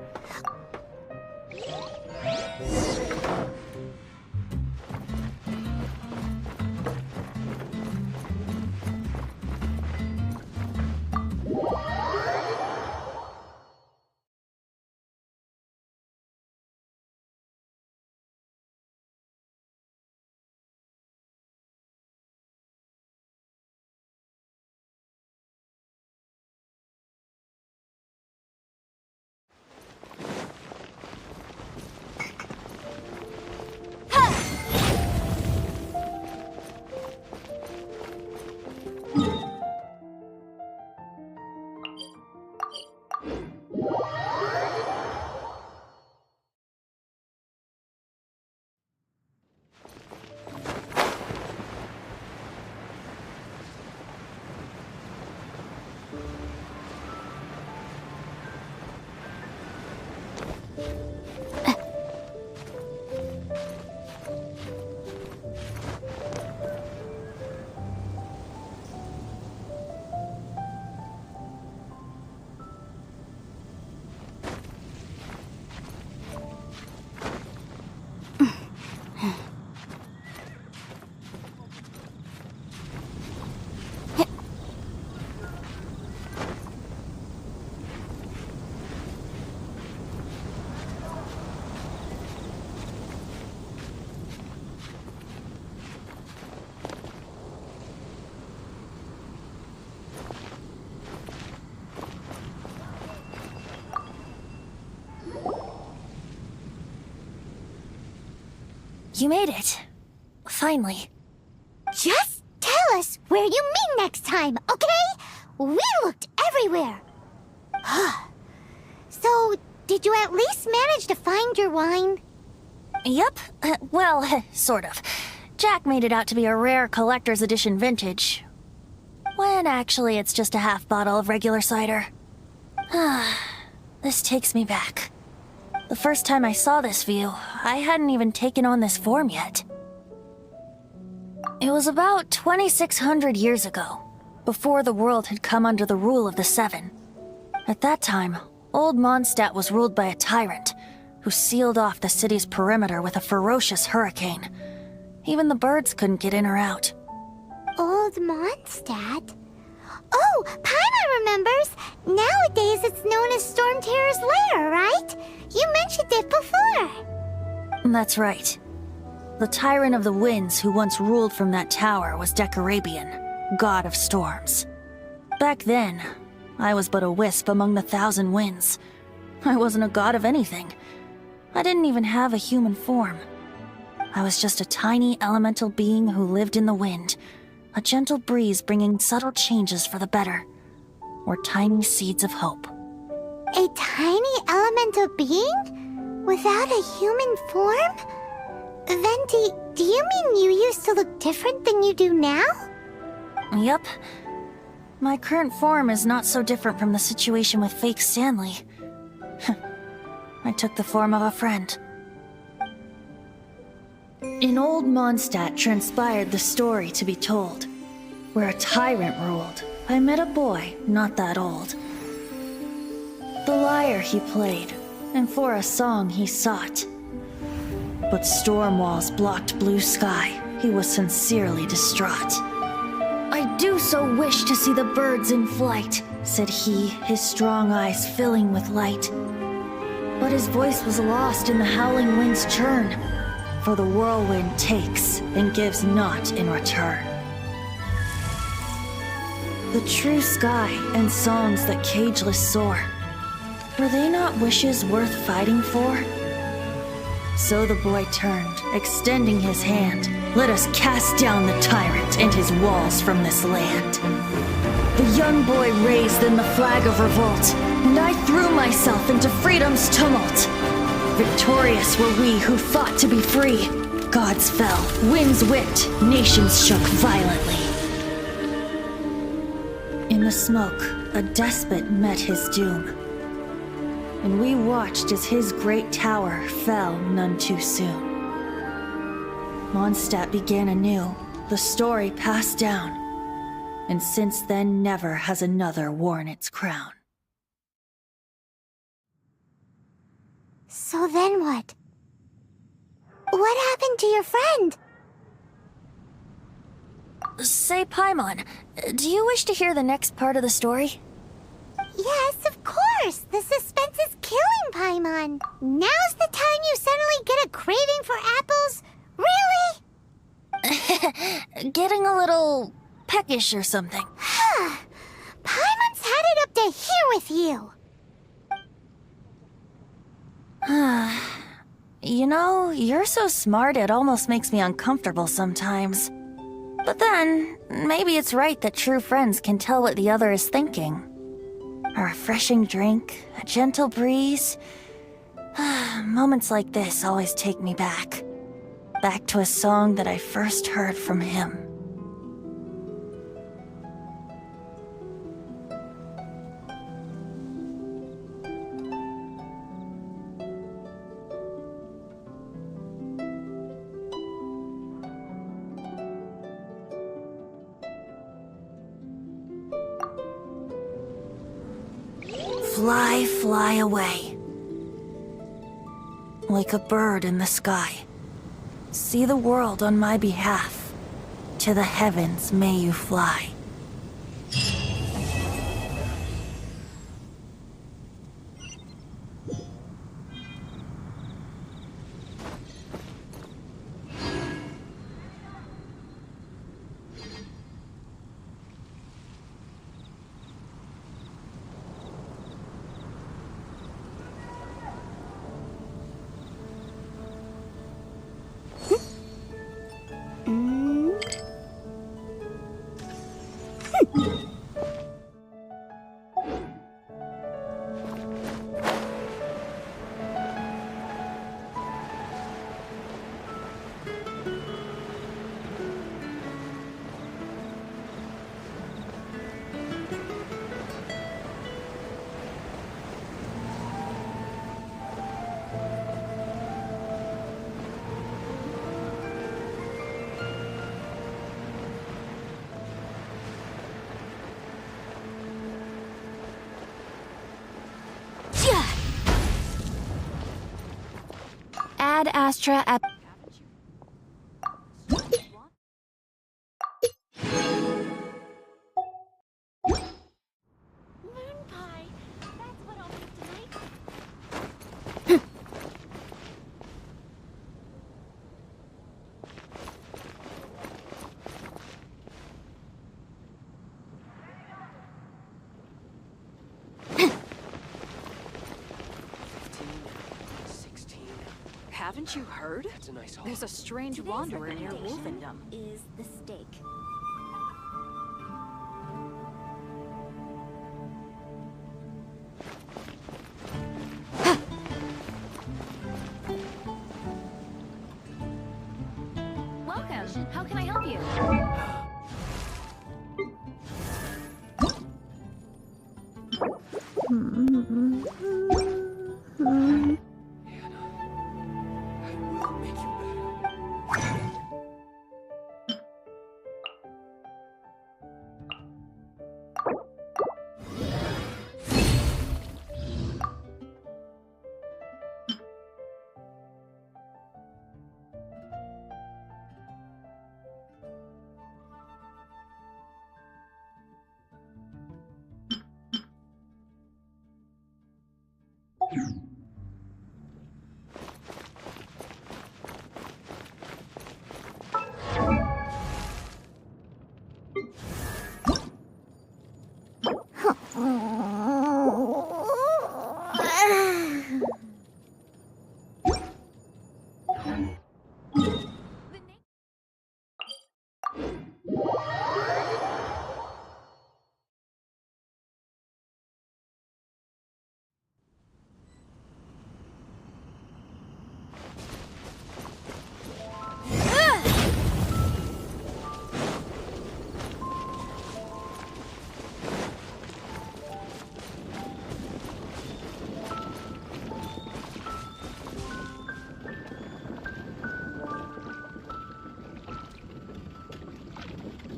You made it. Finally. Just tell us where you meet next time, okay? We looked everywhere. So, did you at least manage to find your wine? Yep. Well, sort of. Jack made it out to be a rare collector's edition vintage. When And actually, it's just a half bottle of regular cider. This takes me back. The first time I saw this view, I hadn't even taken on this form yet. It was about 2,600 years ago, before the world had come under the rule of the Seven. At that time, Old Mondstadt was ruled by a tyrant, who sealed off the city's perimeter with a ferocious hurricane. Even the birds couldn't get in or out. Old Mondstadt? Oh, Paimon remembers! Nowadays it's known as Storm Terror's lair, right? You mentioned it before. That's right. The Tyrant of the Winds who once ruled from that tower was Decarabian, god of storms. Back then, I was but a wisp among the 1,000 winds. I wasn't a god of anything. I didn't even have a human form. I was just a tiny elemental being who lived in the wind, a gentle breeze bringing subtle changes for the better, or tiny seeds of hope. A tiny elemental being? Without a human form? Venti, do you mean you used to look different than you do now? Yup. My current form is not so different from the situation with fake Stanley. I took the form of a friend. In Old Mondstadt transpired the story to be told. Where a tyrant ruled, I met a boy not that old. The lyre he played, and for a song he sought. But storm walls blocked blue sky, he was sincerely distraught. I do so wish to see the birds in flight, said he, his strong eyes filling with light. But his voice was lost in the howling wind's churn, for the whirlwind takes and gives not in return. The true sky and songs that cageless soar, were they not wishes worth fighting for? So the boy turned, extending his hand. Let us cast down the tyrant and his walls from this land. The young boy raised then the flag of revolt, and I threw myself into freedom's tumult. Victorious were we who fought to be free. Gods fell, winds whipped, nations shook violently. In the smoke, a despot met his doom, and we watched as his great tower fell none too soon. Mondstadt began anew, the story passed down, and since then never has another worn its crown. So then what? What happened to your friend? Say, Paimon, do you wish to hear the next part of the story? Yes, of course! The suspense is killing, Paimon! Now's the time you suddenly get a craving for apples? Really? Getting a little peckish or something. Paimon's had it up to here with you! You know, you're so smart it almost makes me uncomfortable sometimes. But then, maybe it's right that true friends can tell what the other is thinking. A refreshing drink, a gentle breeze. Moments like this always take me back. Back to a song that I first heard from him. Fly, fly away. Like a bird in the sky. See the world on my behalf. To the heavens may you fly. Ad Astra at... Moon pie. That's what I'll make tonight. Haven't you heard? It's a nice haul. There's a strange Today's wanderer near recommendation Wolfendom. is the steak. Welcome. How can I help you? I will make you better.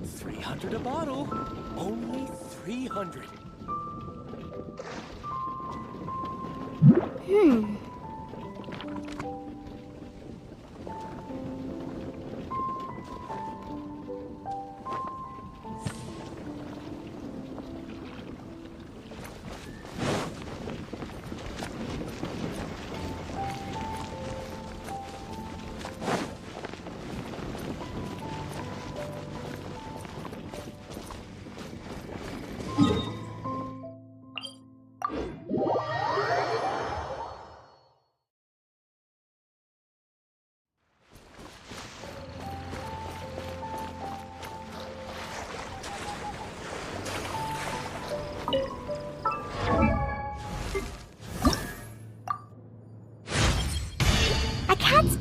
$300 a bottle. Only 300. A cat's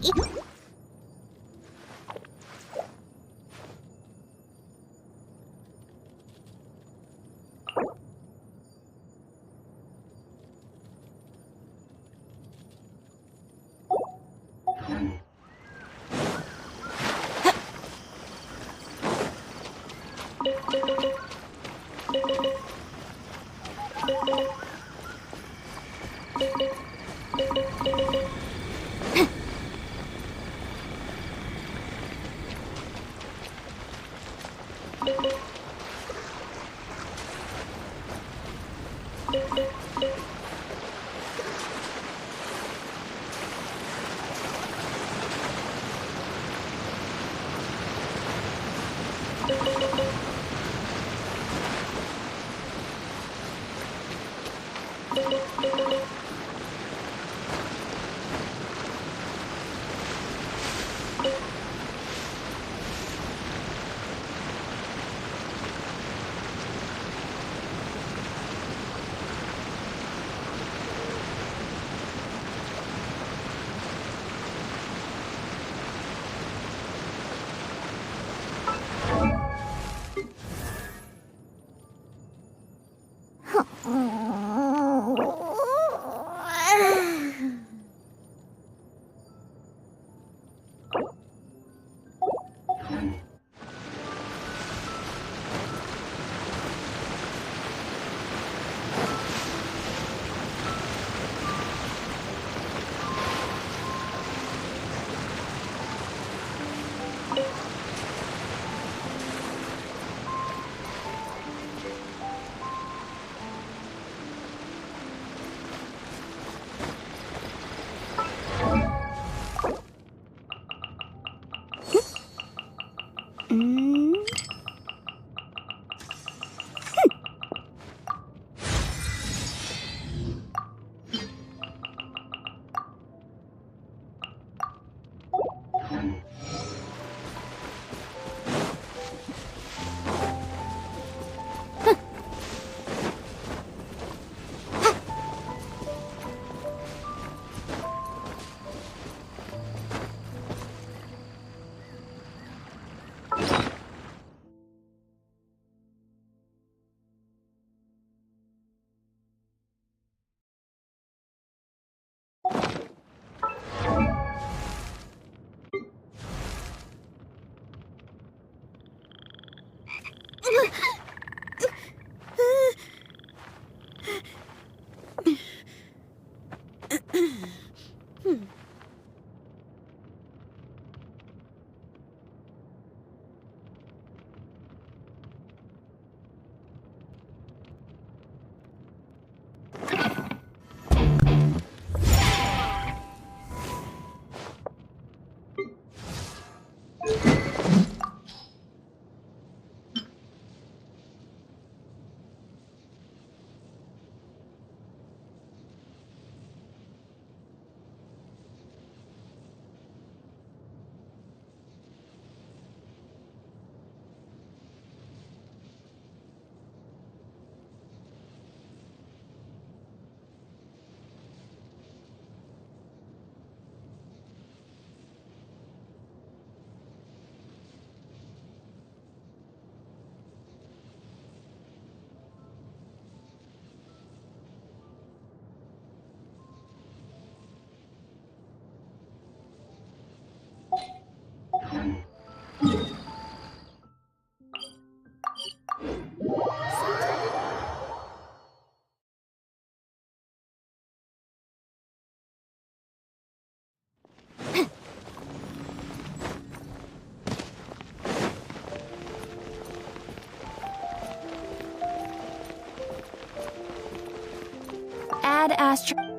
Add asterisk.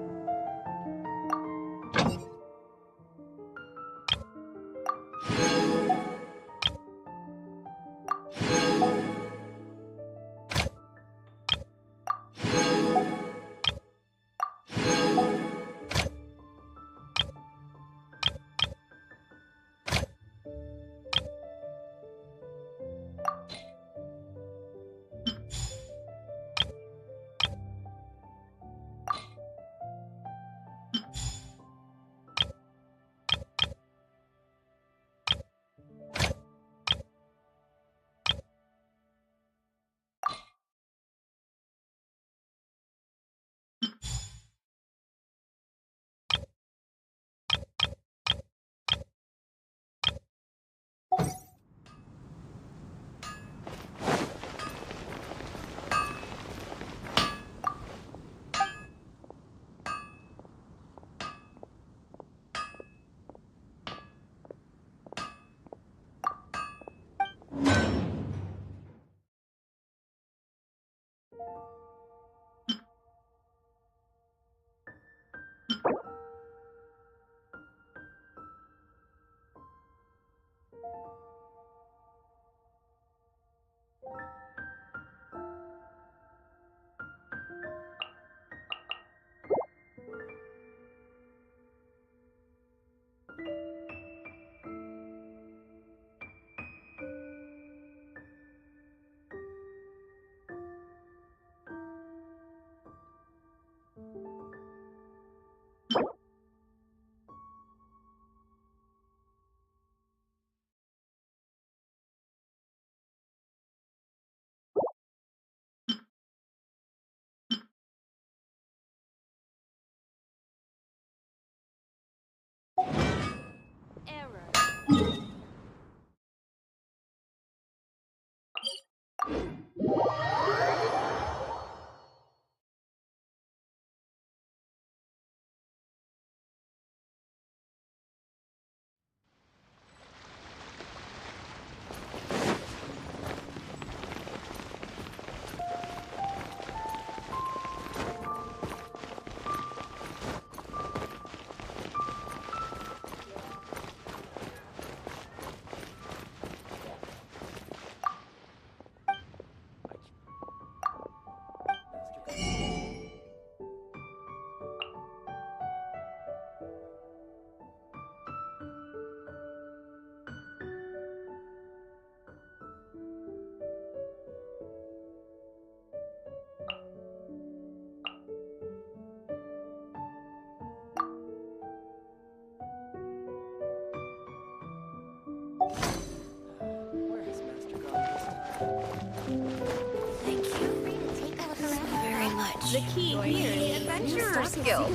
The key here is Adventurer's Guild.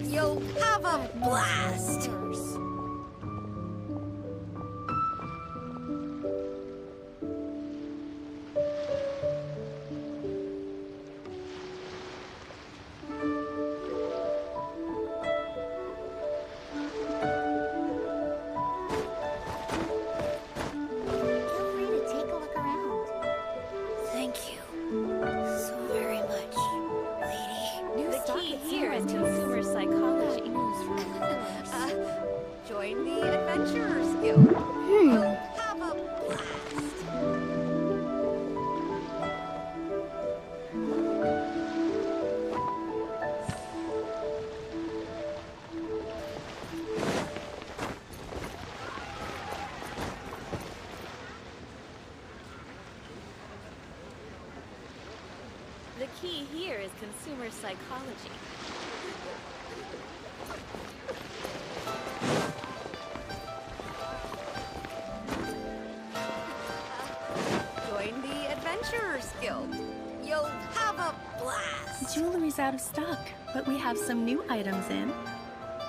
You'll have a blast. Join the Adventurers Guild. You'll have a blast. The key here is consumer psychology. Join the Adventurers Guild. You'll have a blast. Jewelry's out of stock, but we have some new items in.